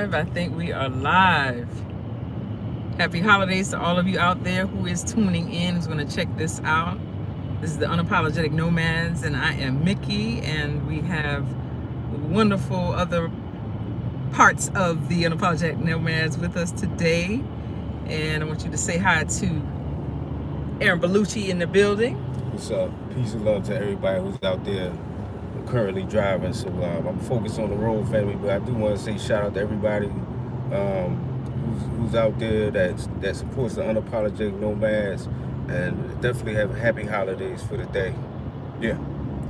live. I think we are live. Happy holidays to all of you out there who is tuning in, who's going to check this out. This is the Unapologetic Nomads, and I am Mickey, and we have wonderful other parts of the Unapologetic Nomads with us today. And I want you to say hi to Aaron Bellucci in the building. What's up? Peace and love to everybody who's out there currently driving. So I'm focused on the road, family, but I do want to say shout out to everybody who's out there that supports the Unapologetic Nomads, and definitely have happy holidays for the day. Yeah.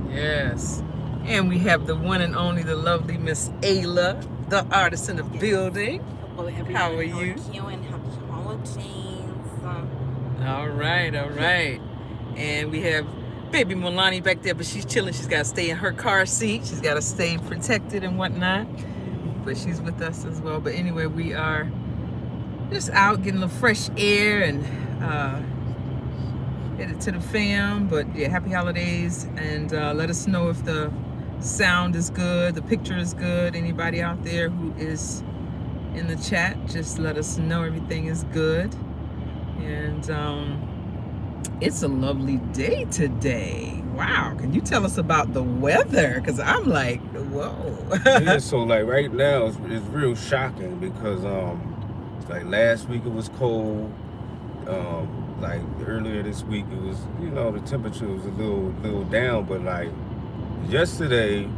Yes. And we have the one and only, the lovely Miss Ayla, the artist in the building. How are you? And happy holidays. All right. And we have baby Milani back there, but she's chilling. She's got to stay in her car seat. She's got to stay protected and whatnot. But she's with us as well. But anyway, we are just out getting the fresh air and headed to the fam. But yeah, happy holidays. And let us know if the sound is good, the picture is good. Anybody out there who is in the chat, just let us know everything is good. And it's a lovely day today. Wow, can you tell us about the weather? Because I'm like, whoa. Yeah, so like right now it's real shocking because like last week it was cold. Like earlier this week it was, the temperature was a little down, but like yesterday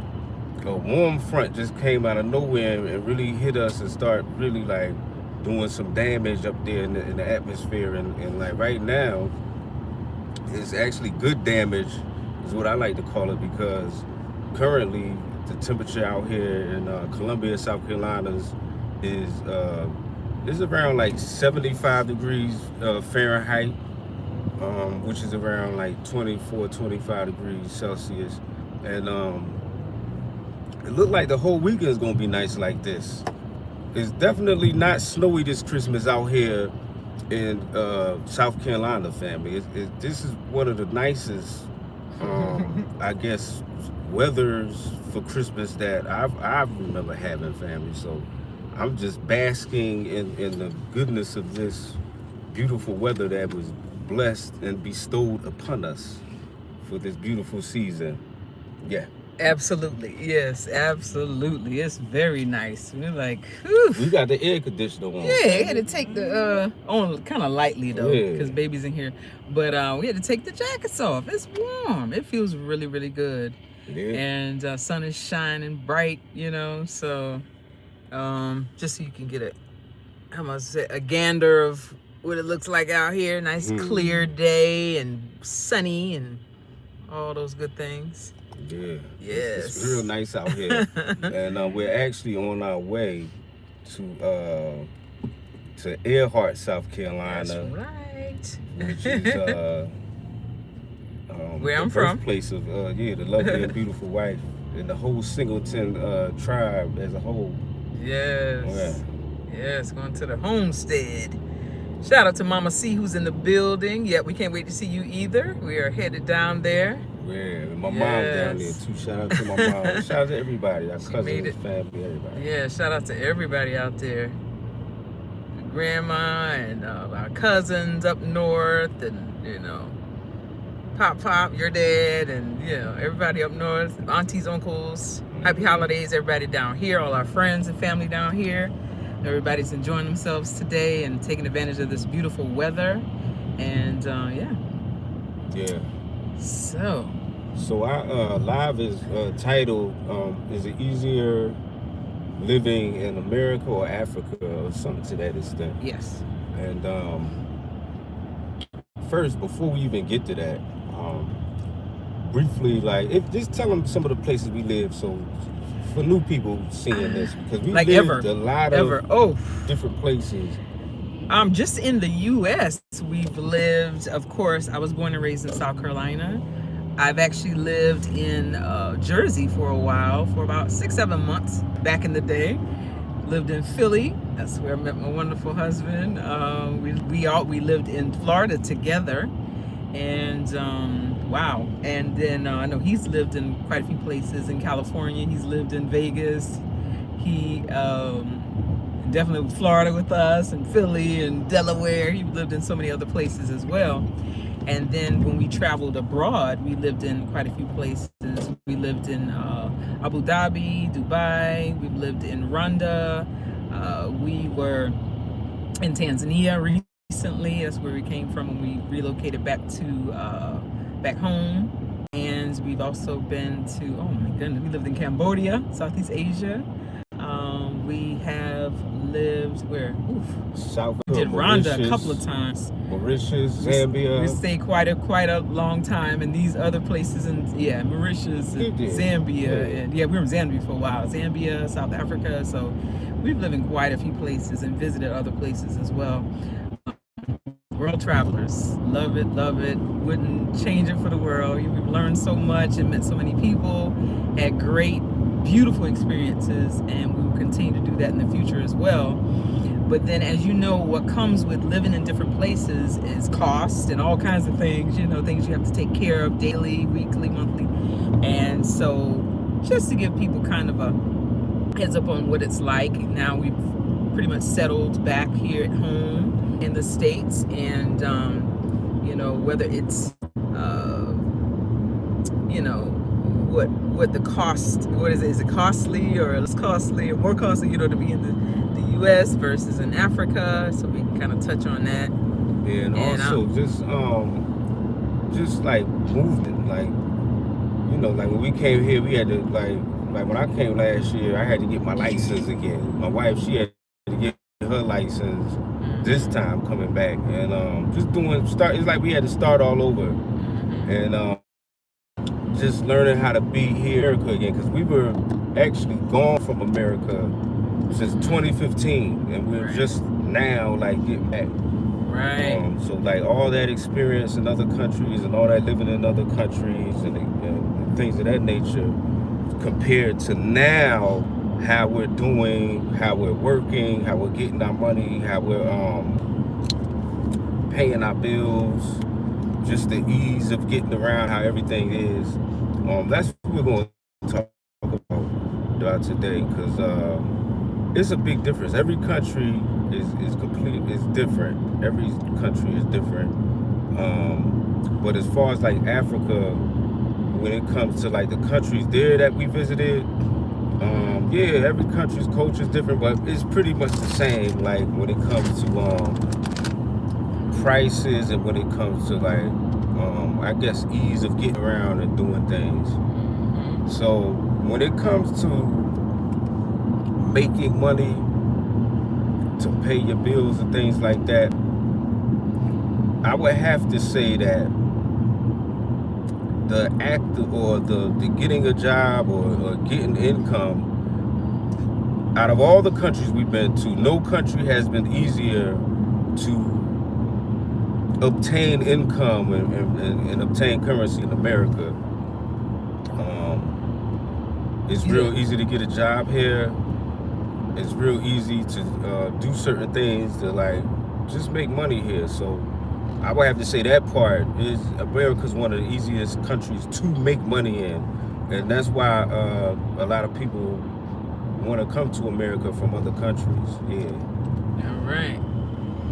a warm front just came out of nowhere and really hit us and start really like doing some damage up there in the atmosphere, and like right now it's actually good damage is what I like to call it, because currently the temperature out here in Columbia, South Carolina is around like 75 degrees Fahrenheit, which is around like 25 degrees Celsius, and it looked like the whole weekend is gonna be nice like this. It's definitely not snowy this Christmas out here in South Carolina, family. This is one of the nicest, I guess, weathers for Christmas that I remember having, family. So I'm just basking in the goodness of this beautiful weather that was blessed and bestowed upon us for this beautiful season. Yeah. Absolutely, yes, absolutely. It's very nice. We're like, whew. We got the air conditioner on. Yeah, we had to take the on kind of lightly though, because baby's in here. But we had to take the jackets off. It's warm. It feels really, really good. Yeah. And sun is shining bright, so just so you can get a gander of what it looks like out here. Nice clear day and sunny and all those good things. Yeah. Yes. It's real nice out here. And we're actually on our way to Earhart, South Carolina. That's right. Which is where I'm the from. Birthplace of the lovely and beautiful wife and the whole Singleton tribe as a whole. Yes. Yeah. Yes, going to the homestead. Shout out to Mama C, who's in the building. Yeah, we can't wait to see you either. We are headed down there. Yeah, my mom down there too. Shout out to my mom. Shout out to everybody, our cousins, family, everybody. Yeah, shout out to everybody out there. Grandma and our cousins up north, and Pop, your dad, and everybody up north, aunties, uncles. Happy holidays, everybody down here, all our friends and family down here. Everybody's enjoying themselves today and taking advantage of this beautiful weather, and Yeah. So our live is titled "Is it easier living in America or Africa?" or something to that extent. Yes. And first, before we even get to that, briefly, just tell them some of the places we live, so for new people seeing this, because we lived a lot of different places. Just in the U.S., we've lived, of course, I was born and raised in South Carolina. I've actually lived in Jersey for a while, for about 6-7 months back in the day. Lived in Philly. That's where I met my wonderful husband. We lived in Florida together. And wow. And then I know he's lived in quite a few places in California. He's lived in Vegas. He definitely Florida with us, and Philly and Delaware. He lived in so many other places as well. And then when we traveled abroad, we lived in quite a few places. We lived in Abu Dhabi, Dubai. We've lived in Rwanda. We were in Tanzania recently. That's where we came from when we relocated back to back home. And we've also been to, oh my goodness, we lived in Cambodia, Southeast Asia. We have lived where? South Did Rwanda a couple of times. Mauritius, Zambia. We stayed quite a long time in these other places, and Mauritius, and Zambia, and we were in Zambia for a while. Zambia, South Africa. So we've lived in quite a few places and visited other places as well. World travelers, love it, wouldn't change it for the world. We've learned so much and met so many people, had great, beautiful experiences, and we will continue to do that in the future as well. But then, as you know, what comes with living in different places is cost and all kinds of things, things you have to take care of daily, weekly, monthly. And so just to give people kind of a heads up on what it's like, now we've pretty much settled back here at home in the States, and whether it's what the cost, what is it costly or less costly or more costly, to be in the US versus in Africa, so we can kind of touch on that. And also just like movement, like when we came here, we had to like when I came last year, I had to get my license again. My wife, she had to get her license this time coming back, and it's like we had to start all over, and just learning how to be here in America again, because we were actually gone from America since 2015, and we're just now like getting back. Right. So like all that experience in other countries and all that living in other countries and things of that nature, compared to now, how we're doing, how we're working, how we're getting our money, how we're paying our bills, just the ease of getting around, how everything is. That's what we're going to talk about today, because it's a big difference. Every country is different. Every country is different. But as far as like Africa, when it comes to like the countries there that we visited, every country's culture is different, but it's pretty much the same. Like when it comes to prices, and when it comes to like I guess ease of getting around and doing things. So when it comes to making money to pay your bills and things like that, I would have to say that the act or the getting a job or getting income, out of all the countries we've been to, no country has been easier to obtain income and obtain currency in America. It's real easy to get a job here. It's real easy to do certain things to like just make money here. So I would have to say that part is America's one of the easiest countries to make money in, and that's why a lot of people want to come to America from other countries. Yeah. All right.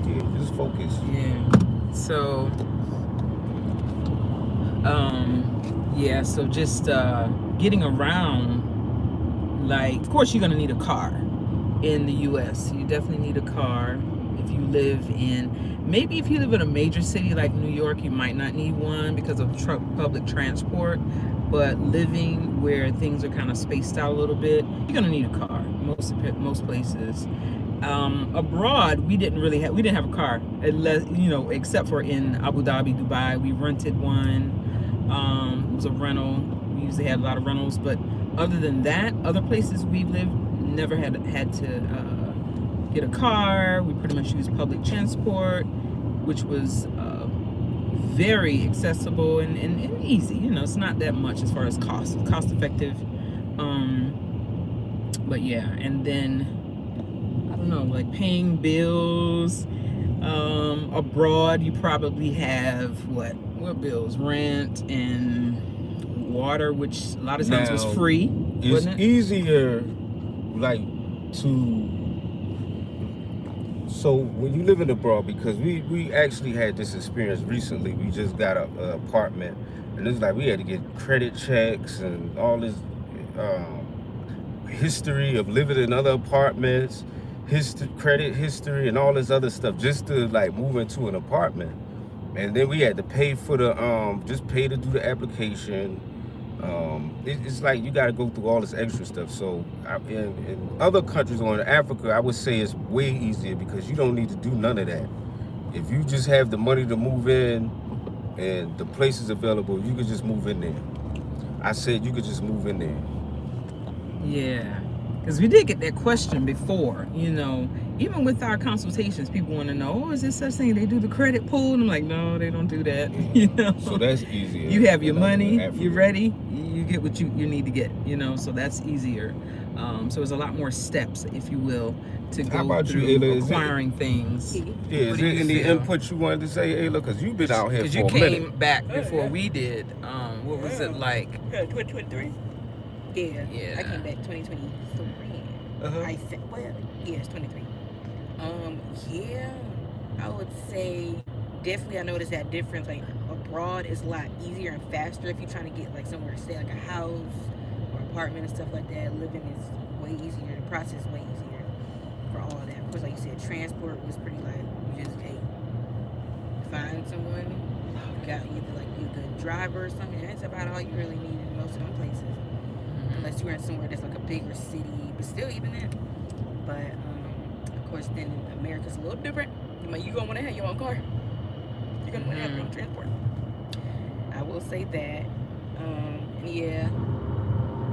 Yeah, just focus. Yeah. So, so just getting around, like, of course you're gonna need a car in the U.S. You definitely need a car if you live maybe if you live in a major city like New York, you might not need one because of public transport. But living where things are kind of spaced out a little bit, you're gonna need a car most places. Abroad, we didn't have a car, except for in Abu Dhabi, Dubai. We rented one. It was a rental. We usually had a lot of rentals, but other than that, other places we lived never had to get a car. We pretty much used public transport, which was very accessible and easy. It's not that much as far as cost effective. But yeah, and then I don't know, like paying bills abroad, you probably have what bills? Rent and water, which a lot of times was free. It's easier like to So when you live in abroad, because we actually had this experience recently. We just got a apartment, and it's like we had to get credit checks and all this history of living in other apartments, credit history, and all this other stuff just to like move into an apartment. And then we had to pay for the just pay to do the application. It's like you got to go through all this extra stuff. So in other countries or in Africa, I would say it's way easier because you don't need to do none of that. If you just have the money to move in and the place is available, you could just move in there. I said you could just move in there. Yeah, because we did get that question before, you know, even with our consultations, people want to know, oh, is this such thing? They do the credit pull? And I'm like, no, they don't do that. You know, so that's easier. You have your money, you're ready, you get what you need to get, you know, so that's easier. So there's a lot more steps, if you will, to go through acquiring things. Yeah, is there any input you wanted to say, Ayla? Because you've been out here for a minute. Because you came back before we did. What was it like? 2023. Yeah, I came back 2023. I think, well, yeah, it's 23. Yeah, I would say definitely I noticed that difference. Like abroad is a lot easier and faster if you're trying to get like somewhere to stay, like a house or apartment and stuff like that. Living is way easier. The process is way easier for all of that. Of course, like you said, transport was pretty like you just find someone. You got either like be a good driver or something. That's about all you really need in most of them places. Unless you're in somewhere that's like a bigger city, but still even then. But of course, then in America's a little different. You're gonna want to have your own car. You're gonna want to have your own transport. I will say that. Yeah,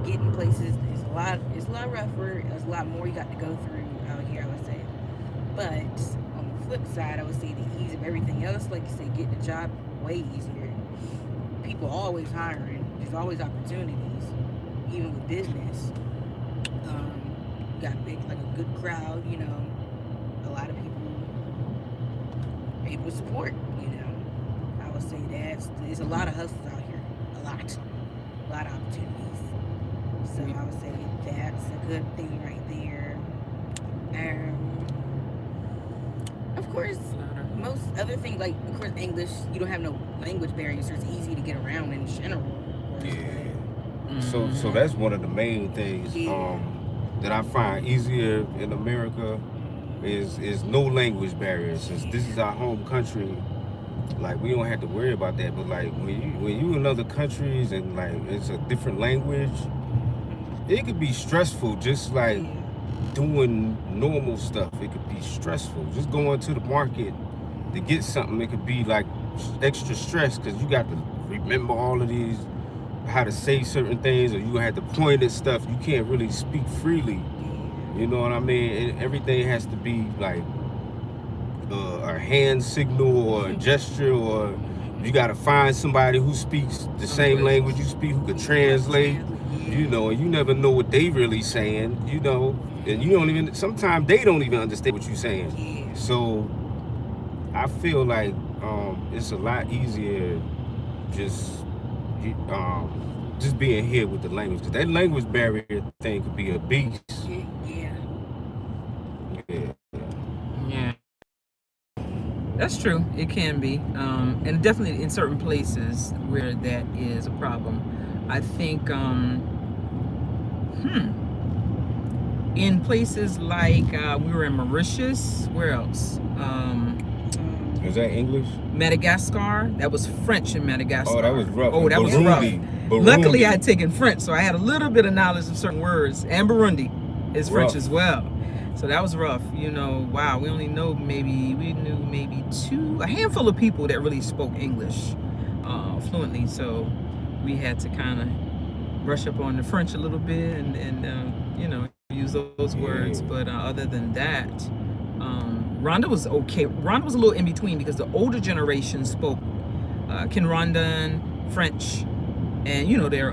getting places is a lot. It's a lot rougher. There's a lot more you got to go through out here, I would say. But on the flip side, I would say the ease of everything else, like you said, getting a job way easier. People always hiring. There's always opportunities. Even with business, you got like a good crowd, you know, a lot of people are able to support, you know. I would say there's a lot of hustles out here, a lot of opportunities. So I would say that's a good thing right there. Of course, most other things, like of course English, you don't have no language barriers, so it's easy to get around in general. Yeah. So that's one of the main things that I find easier in America is no language barriers. Since this is our home country, like we don't have to worry about that. But like when you in other countries and like it's a different language, it could be stressful. Just like doing normal stuff, it could be stressful. Just going to the market to get something, it could be like extra stress because you got to remember all of these. How to say certain things, or you had to point at stuff. You can't really speak freely. You know what I mean? Everything has to be like a hand signal or a gesture, or you got to find somebody who speaks the same language you speak, who could translate. You know, and you never know what they really saying. You know, and you don't even. Sometimes they don't even understand what you're saying. So I feel like it's a lot easier just being here with the language, because that language barrier thing could be a beast. Yeah. That's true. It can be, and definitely in certain places where that is a problem. I think in places like we were in Mauritius. Where else? Is that English? Madagascar. That was French in Madagascar. Oh, that was rough. Oh, that was rough. Burundi. Luckily, I had taken French, so I had a little bit of knowledge of certain words. And Burundi is French as well. So that was rough. You know, wow. We knew maybe a handful of people that really spoke English fluently. So we had to kind of brush up on the French a little bit and you know, use those words. But other than that, Rwanda was okay. Rwanda was a little in between because the older generation spoke Kinyarwanda, French, and you know their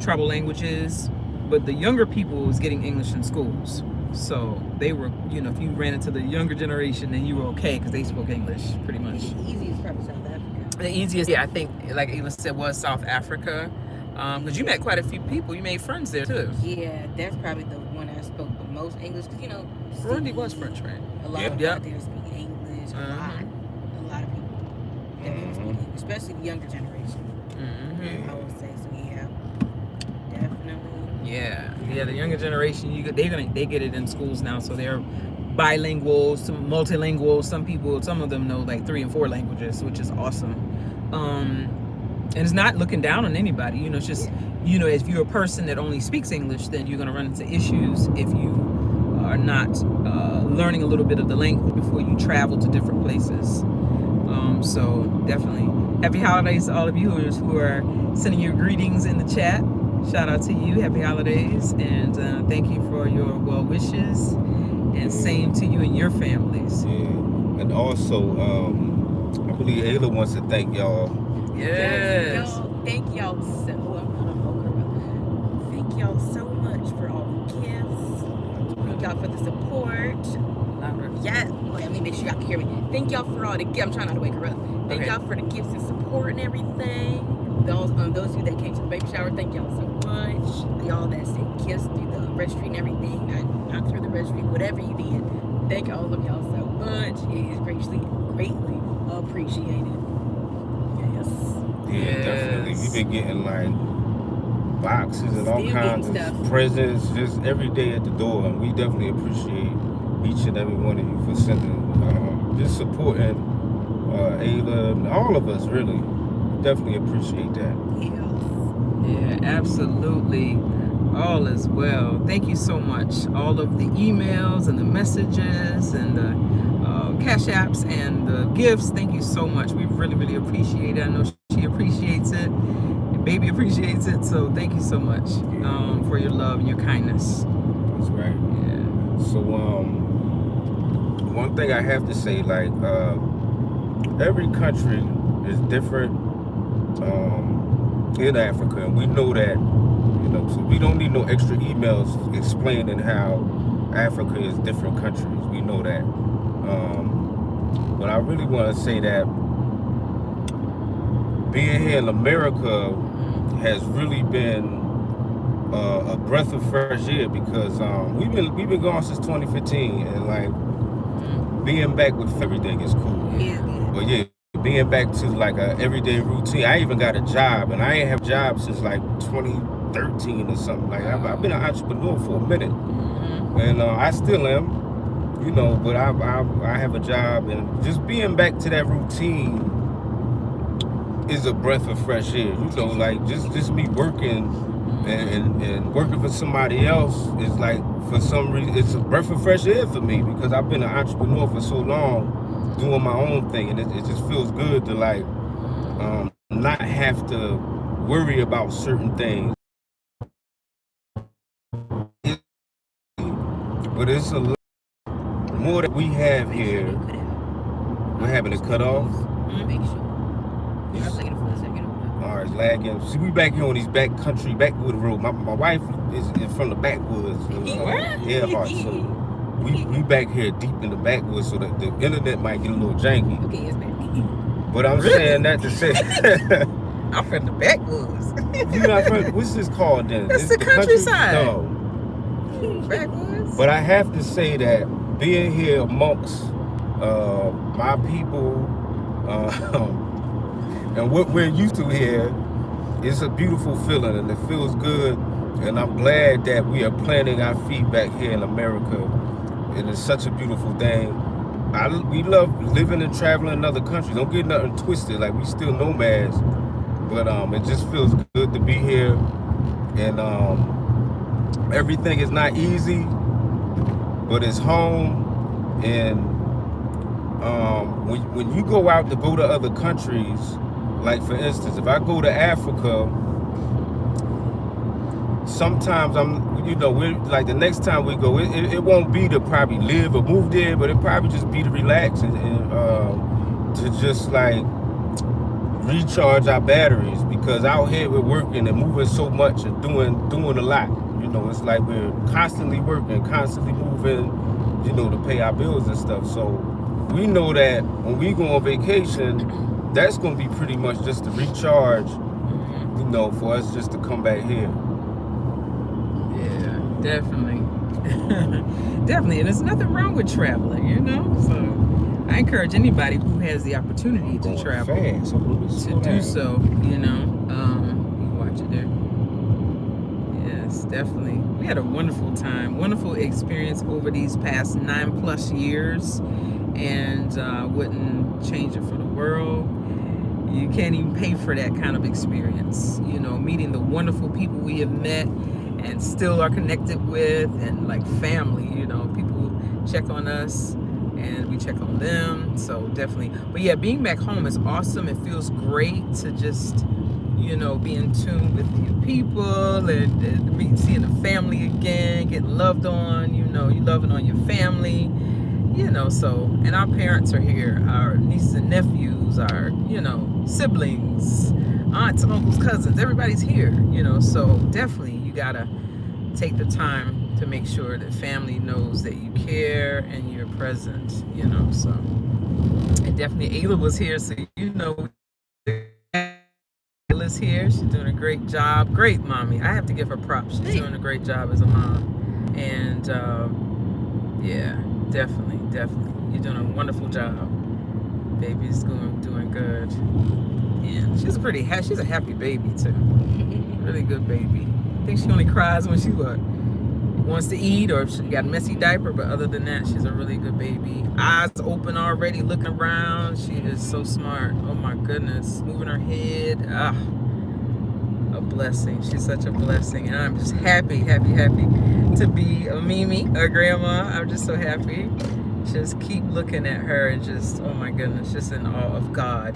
tribal languages. But the younger people was getting English in schools, so they were, you know, if you ran into the younger generation, then you were okay because they spoke English pretty much. The easiest probably South Africa. The easiest, yeah, I think, like Ayla said, was South Africa. Because you met quite a few people. You made friends there too. Yeah, that's probably the one I spoke the most English. Because, you know, Burundi was French, right? A lot of people out there speak English. A lot of people definitely speak English, especially the younger generation. I would say so. Yeah, definitely. Yeah. The younger generation, they get it in schools now, so they're bilingual, some multilingual. Some of them know like 3 and 4 languages, which is awesome. And it's not looking down on anybody. You know, it's just if you're a person that only speaks English, then you're gonna run into issues if you are not learning a little bit of the language before you travel to different places. So definitely happy holidays to all of you who are sending your greetings in the chat. Shout out to you, happy holidays, and thank you for your well wishes, and same to you and your families. Yeah, and also I believe Ayla wants to thank y'all. Yes. Thank y'all so. Thank y'all so much for all the gifts. Thank y'all for the support. Yeah, wait, let me make sure y'all can hear me. Thank y'all for all the gifts. I'm trying not to wake her up. Thank y'all for the gifts and support and everything. Those of you that came to the baby shower, thank y'all so much. Y'all that sent gifts through the registry and everything, not through the registry, whatever you did. Thank all of y'all so much. It is greatly appreciated. Yes. Yeah, definitely. We've been getting like boxes and all kinds of presents just every day at the door, and we definitely appreciate each and every one of you for sending, just supporting Ayla and all of us. Really, definitely appreciate that. Yes. Yeah, absolutely. All is well. Thank you so much. All of the emails and the messages and the cash apps and the gifts. Thank you so much. We really, really appreciate it. I know she appreciates it. And baby appreciates it. So thank you so much for your love and your kindness. That's right. Yeah. So one thing I have to say, like every country is different in Africa, and we know that. So we don't need no extra emails explaining how Africa is different countries. We know that. But I really want to say that being here in America has really been a breath of fresh air, because we've been gone since 2015, and like being back with everything is cool. Yeah. But yeah, being back to like a everyday routine. I even got a job, and I ain't have a job since like 2013 or something. Like I've been an entrepreneur for a minute, and I still am, but I have a job, and just being back to that routine is a breath of fresh air. Like just me working and working for somebody else is like, for some reason, it's a breath of fresh air for me, because I've been an entrepreneur for so long, doing my own thing, and it just feels good to like not have to worry about certain things. But it's a lot more that we have here. We're having it cut off. Make sure. I was thinking for a second. All right, lagging. See, we back here on these backwood road. My wife is from the backwoods. Earhart, so we back here deep in the backwoods, so that the internet might get a little janky. Okay, it's back. But I'm saying that to say, I'm from the backwoods. you're not from, what's this called then? It's the countryside. No. Backwoods. But I have to say that being here amongst my people and what we're used to here, it's a beautiful feeling, and it feels good. And I'm glad that we are planting our feet back here in America, and it's such a beautiful thing. We love living and traveling in other countries. Don't get nothing twisted. Like, we still nomads, but it just feels good to be here. And everything is not easy, but it's home. And when you go out to go to other countries, like for instance, if I go to Africa, sometimes we're like, the next time we go, it won't be to probably live or move there, but it probably just be to relax and to just like recharge our batteries, because out here we're working and moving so much and doing a lot. It's like we're constantly working, constantly moving, to pay our bills and stuff. So we know that when we go on vacation, that's going to be pretty much just to recharge, for us just to come back here. Yeah, definitely. Definitely, and there's nothing wrong with traveling, you know. So I encourage anybody who has the opportunity to travel to do so. You know, you watch it there. Yes, definitely. We had a wonderful time, wonderful experience over these past 9+ years, and wouldn't change it for the world. You can't even pay for that kind of experience. You know, meeting the wonderful people we have met and still are connected with, and like family. You know, people check on us and we check on them. So definitely. But yeah, being back home is awesome. It feels great to just, you know, be in tune with your people and seeing the family again, getting loved on. You know, you loving on your family. You know, so, and our parents are here, our nieces and nephews, our, you know, siblings, aunts, uncles, cousins, everybody's here, you know, so definitely you gotta take the time to make sure that family knows that you care and you're present, you know, so. And definitely Ayla was here, so you know, Ayla's here, she's doing a great job, great mommy, I have to give her props, she's doing a great job as a mom, and yeah. Definitely. You're doing a wonderful job. Baby's doing good. And she's a happy baby too. Really good baby. I think she only cries when she wants to eat or she got a messy diaper, but other than that, she's a really good baby. Eyes open already, looking around. She is so smart. Oh my goodness. Moving her head. A blessing. She's such a blessing. And I'm just happy to be a Mimi, a grandma. I'm just so happy. Just keep looking at her and just, oh my goodness, just in awe of God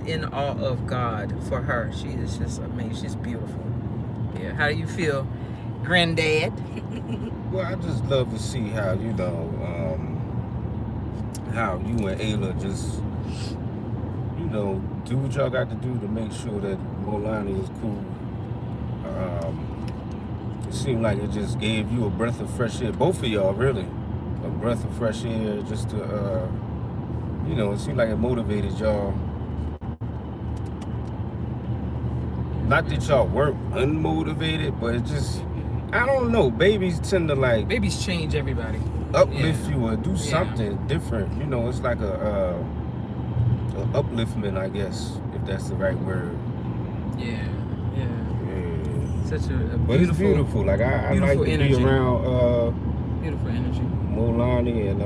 for her. She is just amazing. She's beautiful. Yeah. How do you feel, granddad? Well, I just love to see how, you know, how you and Ayla just, you know, do what y'all got to do to make sure that Molani is cool. It seemed like it just gave you a breath of fresh air, both of y'all really, a breath of fresh air just to, you know, it seemed like it motivated y'all. Not that y'all weren't unmotivated, but it just, I don't know, babies tend to like... Babies change everybody. Uplift you or do something different. You know, it's like a upliftment, I guess, if that's the right word. Yeah. Such a beautiful, but it's beautiful. Like I like to energy. Be around beautiful energy. Molani, and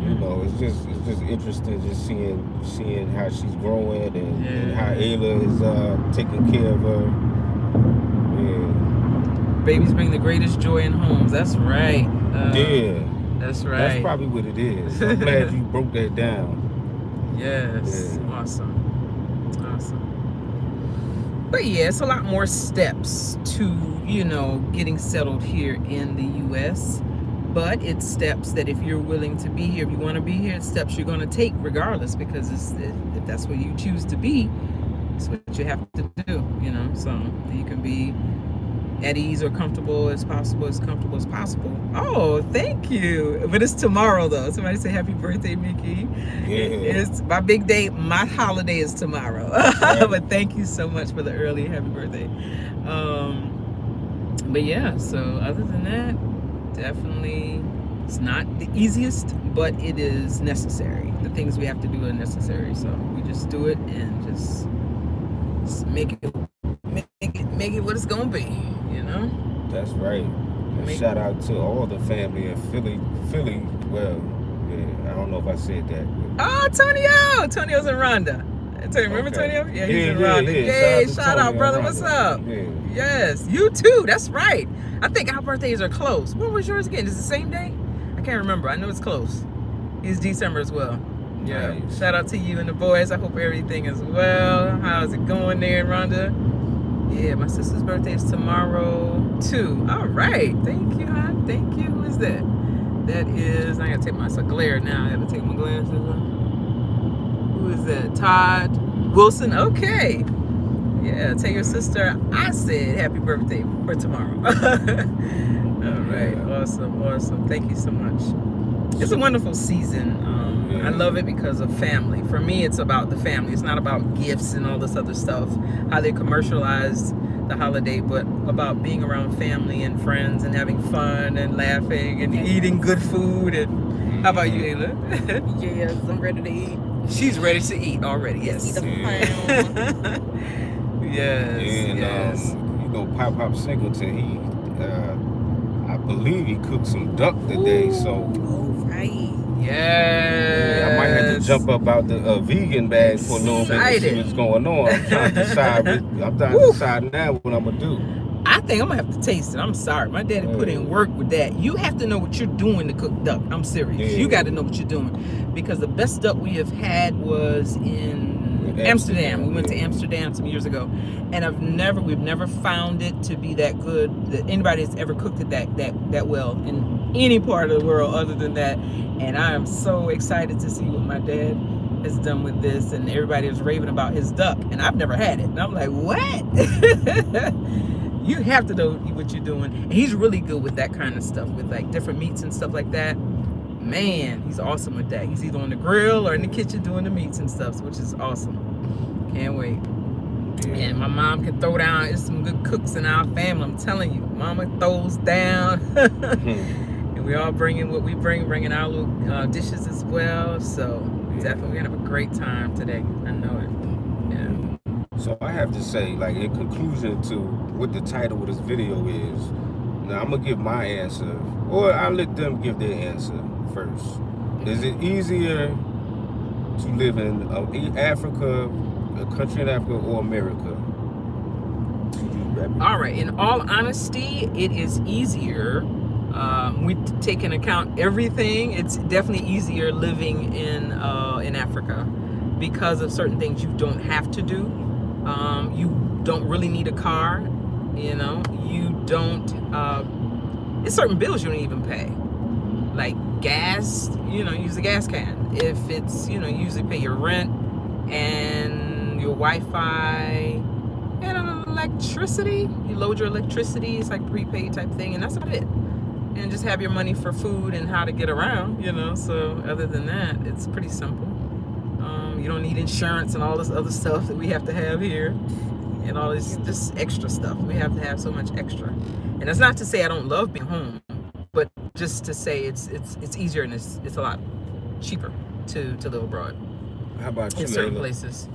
you know, it's just interesting just seeing how she's growing and how Ayla is taking care of her. Yeah. Babies bring the greatest joy in homes. That's right. That's right. That's probably what it is. I'm glad you broke that down. Yes. Yeah. Awesome. But yeah, it's a lot more steps to, you know, getting settled here in the U.S. But it's steps that if you're willing to be here, if you want to be here, it's steps you're going to take regardless, because if that's where you choose to be, it's what you have to do, you know. So you can be at ease or comfortable as possible. Oh, thank you. But it's tomorrow though. Somebody say happy birthday, Mickey. Yeah. It's my big day. My holiday is tomorrow. Right. But thank you so much for the early happy birthday. But yeah, so other than that, definitely it's not the easiest, but it is necessary. The things we have to do are necessary. So we just do it and just make it what it's gonna be, you know. That's right. Shout out to all the family in Philly. Well, yeah, I don't know if I said that. Oh, Tonio's in Rhonda. Remember Tonio? Yeah, he's in Rhonda. Yay, shout out, brother. What's up? Yeah. Yes, you too. That's right. I think our birthdays are close. When was yours again? Is it the same day? I can't remember. I know it's close. He's December as well. Yeah. Nice. Shout out to you and the boys. I hope everything is well. How's it going there in Rhonda? Yeah, my sister's birthday is tomorrow too. All right. Thank you, hon. Thank you. Who is that? That is, I gotta take my glare now. I gotta take my glasses off. Who is that? Todd Wilson. Okay. Yeah, tell your sister I said happy birthday for tomorrow. All right. Awesome. Thank you so much. It's a wonderful season. I love it because of family. For me, it's about the family. It's not about gifts and all this other stuff. How they commercialized the holiday, but about being around family and friends and having fun and laughing and eating good food. And how about you, Ayla? Yes, I'm ready to eat. She's ready to eat already. Yes. Eat a pound. Yes. And yes. you know, Pop Singleton, he, I believe he cooked some duck today. So. Oh right. Yes. Yeah, I might have to jump up out the vegan bag for a little bit to see what's going on. I'm trying to decide now what I'm gonna do. I think I'm gonna have to taste it. I'm sorry, my daddy put in work with that. You have to know what you're doing to cook duck. I'm serious. Yeah. You got to know what you're doing, because the best duck we have had was in Amsterdam. We went to Amsterdam some years ago, and we've never found it to be that good. That anybody that's ever cooked it that well in any part of the world other than that. And I am so excited to see what my dad has done with this. And everybody was raving about his duck, and I've never had it. And I'm like, what? You have to know what you're doing. And he's really good with that kind of stuff, with like different meats and stuff like that. Man, he's awesome with that. He's either on the grill or in the kitchen doing the meats and stuff, which is awesome. Can't wait. And my mom can throw down. There's some good cooks in our family. I'm telling you, Mama throws down. And we all bring in what we bringing our little dishes as well. So definitely we're gonna have a great time today. I know it. Yeah. So I have to say, like, in conclusion to what the title of this video is, now I'm gonna give my answer, or I'll let them give their answer first. Is it easier to live in Africa, a country in Africa, or America? All right. In all honesty, it is easier. We take into account everything. It's definitely easier living in Africa because of certain things you don't have to do. You don't really need a car. You know, you don't. It's certain bills you don't even pay, like gas. You know, use a gas can. If it's, you know, you usually pay your rent and your Wi-Fi and electricity. You load your electricity. It's like prepaid type thing, and that's about it. And just have your money for food and how to get around, you know. So other than that, it's pretty simple. You don't need insurance and all this other stuff that we have to have here, and all this just extra stuff. We have to have so much extra. And that's not to say I don't love being home, but just to say it's easier and it's a lot cheaper to live abroad. How about you, in certain Ayla? places?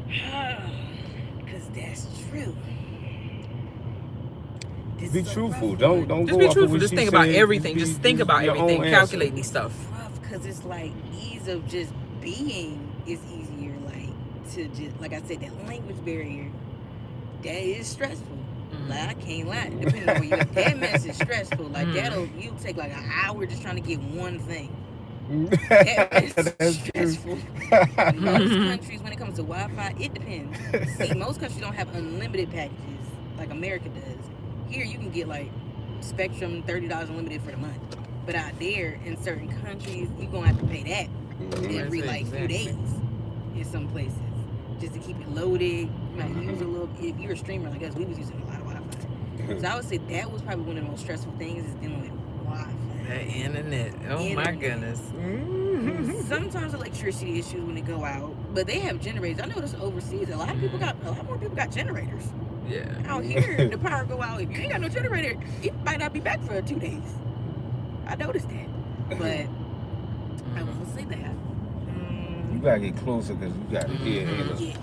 Because that's true. Be truthful. Don't Just go be off of truthful. what Just she think about said. everything. Just think about your everything. own Calculate answer. these stuff. Rough because it's like ease of just being is easier. Like to just, like I said, that language barrier, that is stressful. Like I can't lie. Depending on where you at, that mess is stressful. Like you take like an hour just trying to get one thing. That is stressful. Most countries, when it comes to Wi-Fi, it depends. See, most countries don't have unlimited packages like America does. Here, you can get like Spectrum $30 unlimited for the month. But out there, in certain countries, you're gonna have to pay that every like few days in some places just to keep it loaded. You might use a little. If you're a streamer like us, we was using a lot of Wi-Fi. So I would say that was probably one of the most stressful things is dealing with Wi-Fi. The internet. Oh my goodness. Sometimes electricity issues when they go out, but they have generators. I noticed overseas a lot more people got generaters. Yeah. Out here, the power go out. If you ain't got no generator, it might not be back for 2 days. I noticed that, but I won't say that. You gotta get closer because you gotta hear. Yeah,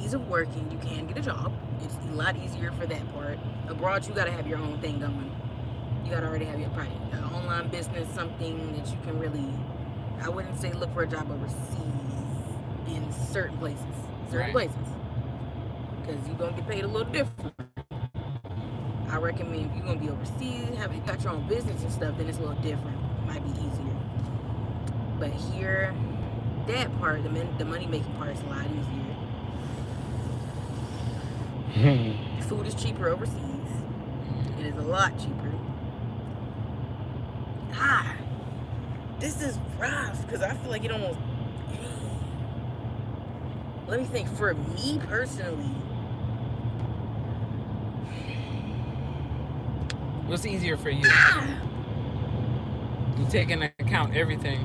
ease of working. You can get a job. It's a lot easier for that part. Abroad, you gotta have your own thing going. You gotta already have your private online business, something that you can really. I wouldn't say look for a job overseas in certain places. Places. Because you're going to get paid a little different. I recommend if you're going to be overseas, you got your own business and stuff, then it's a little different. It might be easier. But here, that part, the money-making part is a lot easier. Food is cheaper overseas. It is a lot cheaper. This is rough, because I feel like it almost... Let me think. For me personally... What's easier for you? You take into account everything.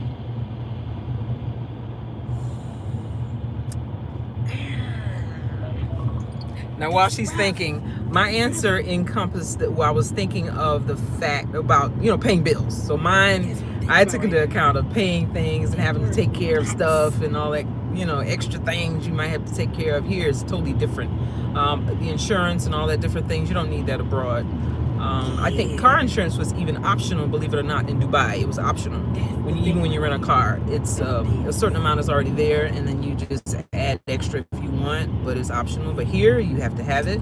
Now, while she's thinking, my answer encompassed that. Well, I was thinking of the fact about paying bills. So mine, I took into account of paying things and having to take care of stuff and all that. Extra things you might have to take care of. Here is totally different. The insurance and all that different things, you don't need that abroad. I think car insurance was even optional, believe it or not, in Dubai. It was optional. Even when you rent a car, it's a certain amount is already there, and then you just add extra if you want, but it's optional. But here, you have to have it.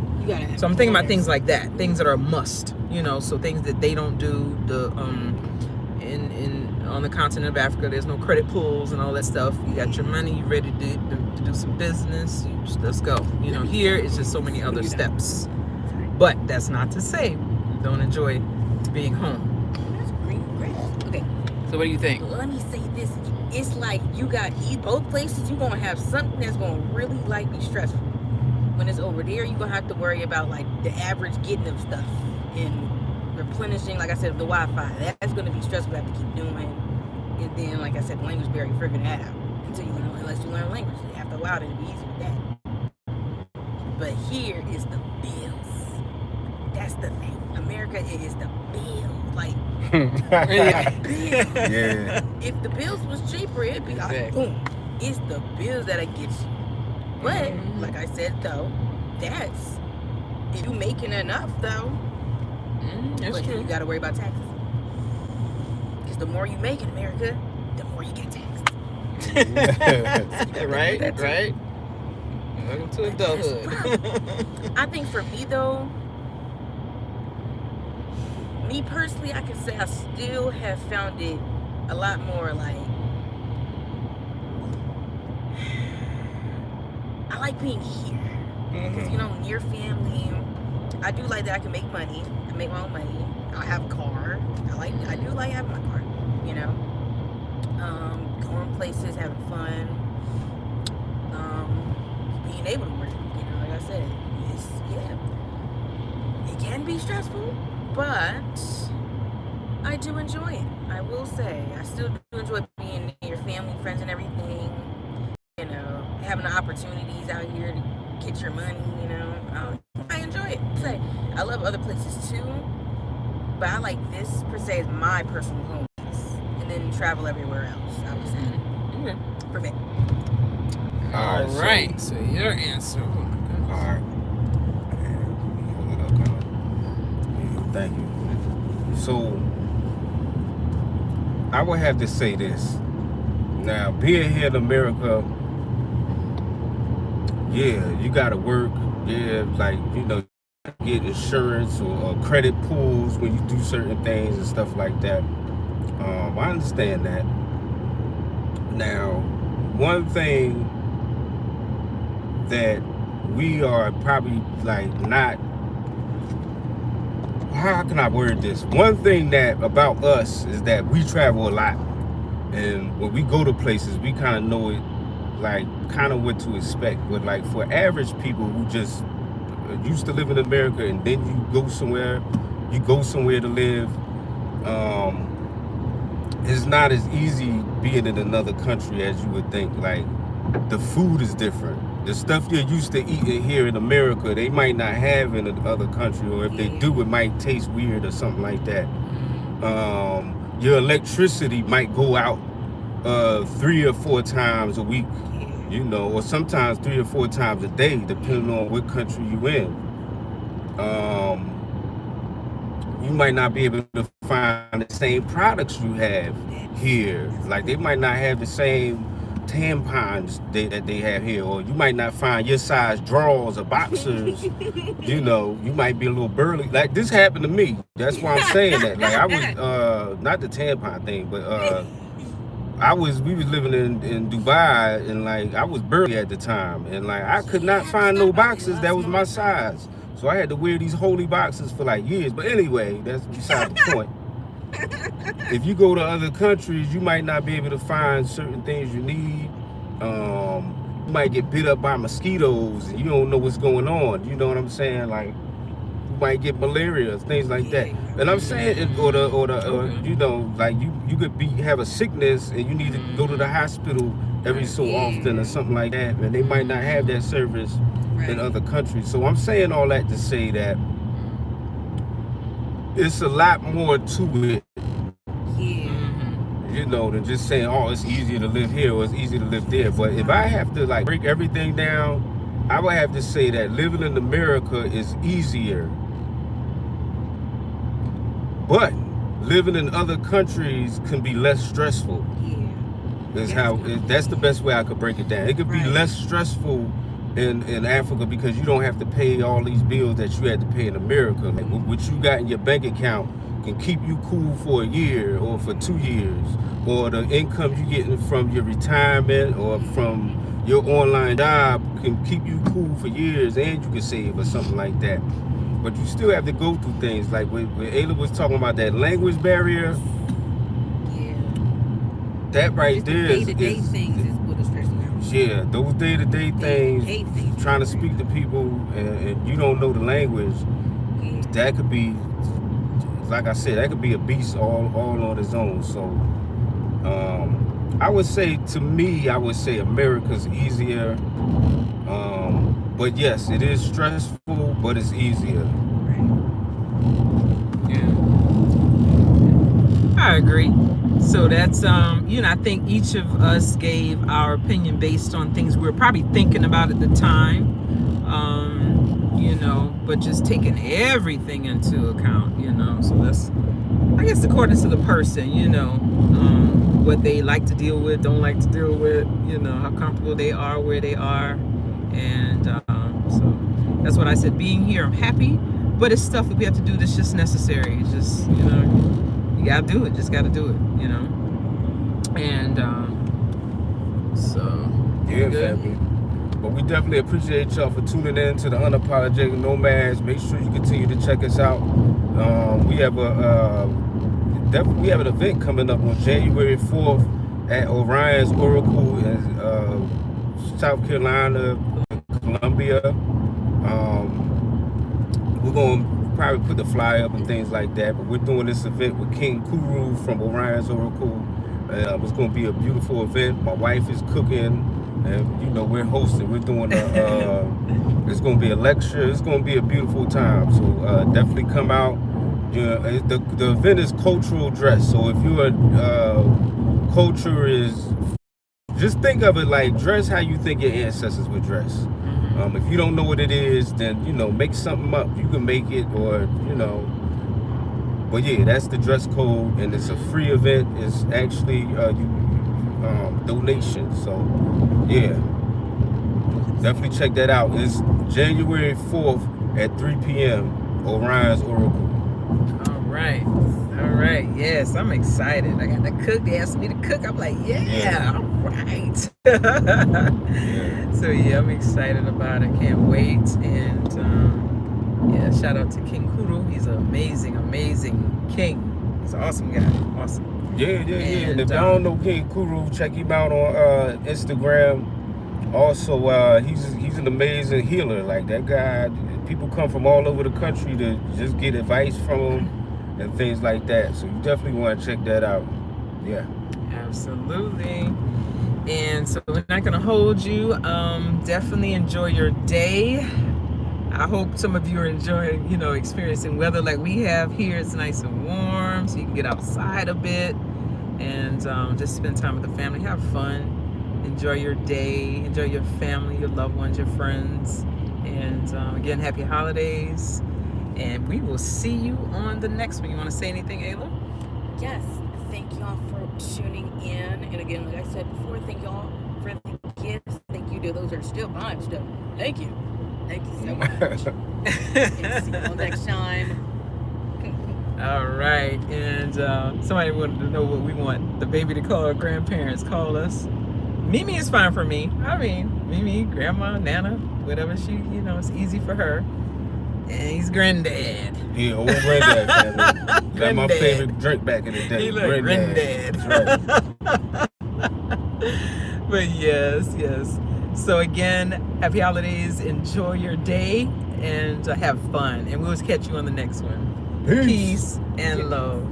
So I'm thinking about things like that, things that are a must. So things that they don't do. On the continent of Africa, there's no credit pulls and all that stuff. You got your money, you ready to do some business. Let's go. Here it's just so many other steps. But that's not to say don't enjoy being home. That's great. Okay. So what do you think? Let me say this. It's like you got both places. You're going to have something that's going to really be stressful. When it's over there, you're going to have to worry about the average getting of stuff and replenishing, like I said, the Wi-Fi. That's going to be stressful. You have to keep doing. And then, like I said, the language barrier, figuring that out. Unless you learn language. After a while, it'll be easy with that. But here is the bills. That's the thing. America, it is the bill. Bills. Yeah. If the bills was cheaper, it'd be boom. It's the bills that get you. But like I said though, that's if you making enough though. That's true. You gotta worry about taxes. Because the more you make in America, the more you get taxed. Right. Welcome to adulthood. I think for me though, me personally, I can say I still have found it a lot more I like being here. Because, near family, I do like that I can make money. I make my own money. I have a car. I do like having my car, going places, having fun, being able to work, like I said, it can be stressful, but I do enjoy it. I will say, I still do enjoy being near family, friends, and everything. Having the opportunities out here to get your money. I enjoy it. I love other places too, but I like this per se as my personal home base, and then travel everywhere else. I would say. Okay. Perfect. All right. So your answer. All right. Thank you. So I would have to say this. Now, being here in America, you gotta work. Get insurance or credit pulls when you do certain things and stuff like that. I understand that. Now, one thing that we are probably not. How can I word this? One thing that about us is that we travel a lot, and when we go to places, we kind of know it, kind of what to expect. But for average people who just used to live in America and then you go somewhere to live, it's not as easy being in another country as you would think. The food is different. The stuff you're used to eating here in America, they might not have in another country, or if they do, it might taste weird or something like that. Your electricity might go out 3 or 4 times a week, or sometimes 3 or 4 times a day, depending on what country you in. You might not be able to find the same products you have here. They might not have the same tampons that they have here, or you might not find your size drawers or boxers. You might be a little burly. This happened to me. That's why I'm saying that. I was not the tampon thing, but we was living in Dubai, and I was burly at the time, and I could not find no boxes that was my size, so I had to wear these holy boxes for years. But anyway, that's beside the point. If you go to other countries, you might not be able to find certain things you need. You might get bit up by mosquitoes and you don't know what's going on. You know what I'm saying? You might get malaria, things like that. And I'm saying, you could have a sickness and you need to go to the hospital every so often or something like that, and they might not have that service in other countries. So I'm saying all that to say that it's a lot more to it. You know, than just saying, oh, it's easier to live here or it's easier to live there. But if I have to like break everything down, I would have to say that living in America is easier. But living in other countries can be less stressful. That's the best way I could break it down. It could be less stressful in Africa because you don't have to pay all these bills that you had to pay in America. Like what you got in your bank account can keep you cool for a year or for 2 years, or the income you getting from your retirement or from your online job can keep you cool for years, and you can save or something like that. But you still have to go through things like when Ayla was talking about that language barrier. That right just there is things is what is stressing out. Yeah, those day-to-day things, trying to speak to people and you don't know the language, that could be, like I said, that could be a beast all on its own. So I would say, to me, America's easier. But yes, it is stressful, but it's easier. Yeah, I agree. So that's you know, I think each of us gave our opinion based on things we were probably thinking about at the time. You know, but just taking everything into account, you know. So that's, I guess, according to the person, you know, what they like to deal with, don't like to deal with, you know, how comfortable they are where they are. And so that's what I said. Being here, I'm happy, but it's stuff that we have to do that's just necessary. It's just, you know, you gotta do it, just gotta do it, you know. And so yeah, family. But we definitely appreciate y'all for tuning in to the Unapologetic Nomads. Make sure you continue to check us out. We have an event coming up on January 4th at Orion's Oracle in South Carolina, Columbia. We're going to probably put the flyer up and things like that, but we're doing this event with King Kuru from Orion's Oracle. It's going to be a beautiful event. My wife is cooking, and you know, we're hosting. We're doing it's going to be a lecture. It's going to be a beautiful time. So definitely come out. You know, the event is cultural dress. So if your culture is, just think of it like dress how you think your ancestors would dress. If you don't know what it is, then, you know, make something up. You can make it, or, you know. But yeah, that's the dress code, and it's a free event. It's actually donation. So yeah, definitely check that out. It's January 4th at 3 p.m. Orion's Oracle. All right, yes, I'm excited. I got to cook. They asked me to cook. I'm like, yeah. All right. So yeah, I'm excited about it. Can't wait. And yeah, shout out to King Kuru. He's an amazing king. He's an awesome guy. Awesome. Yeah. And if y'all don't know King Kuru, check him out on Instagram. Also, he's an amazing healer. Like, that guy, people come from all over the country to just get advice from him and things like that. So you definitely want to check that out. Yeah. Absolutely. And so we're not going to hold you. Definitely enjoy your day. I hope some of you are enjoying, you know, experiencing weather like we have here. It's nice and warm, so you can get outside a bit and just spend time with the family. Have fun. Enjoy your day. Enjoy your family, your loved ones, your friends. And again, happy holidays. And we will see you on the next one. You want to say anything, Ayla? Yes. Thank y'all for tuning in. And again, like I said before, thank y'all for the gifts. Thank you to those that are still buying stuff. Thank you. Thank you so much. And see you all next time. All right. And somebody wanted to know what we want the baby to call our grandparents. Call us. Mimi is fine for me. I mean, Mimi, Grandma, Nana, whatever she, you know, it's easy for her. And he's granddad. Yeah, old granddad. That's my favorite drink back in the day. He look granddad. Right. But yes. So again, happy holidays. Enjoy your day and have fun. And we'll catch you on the next one. Peace and love.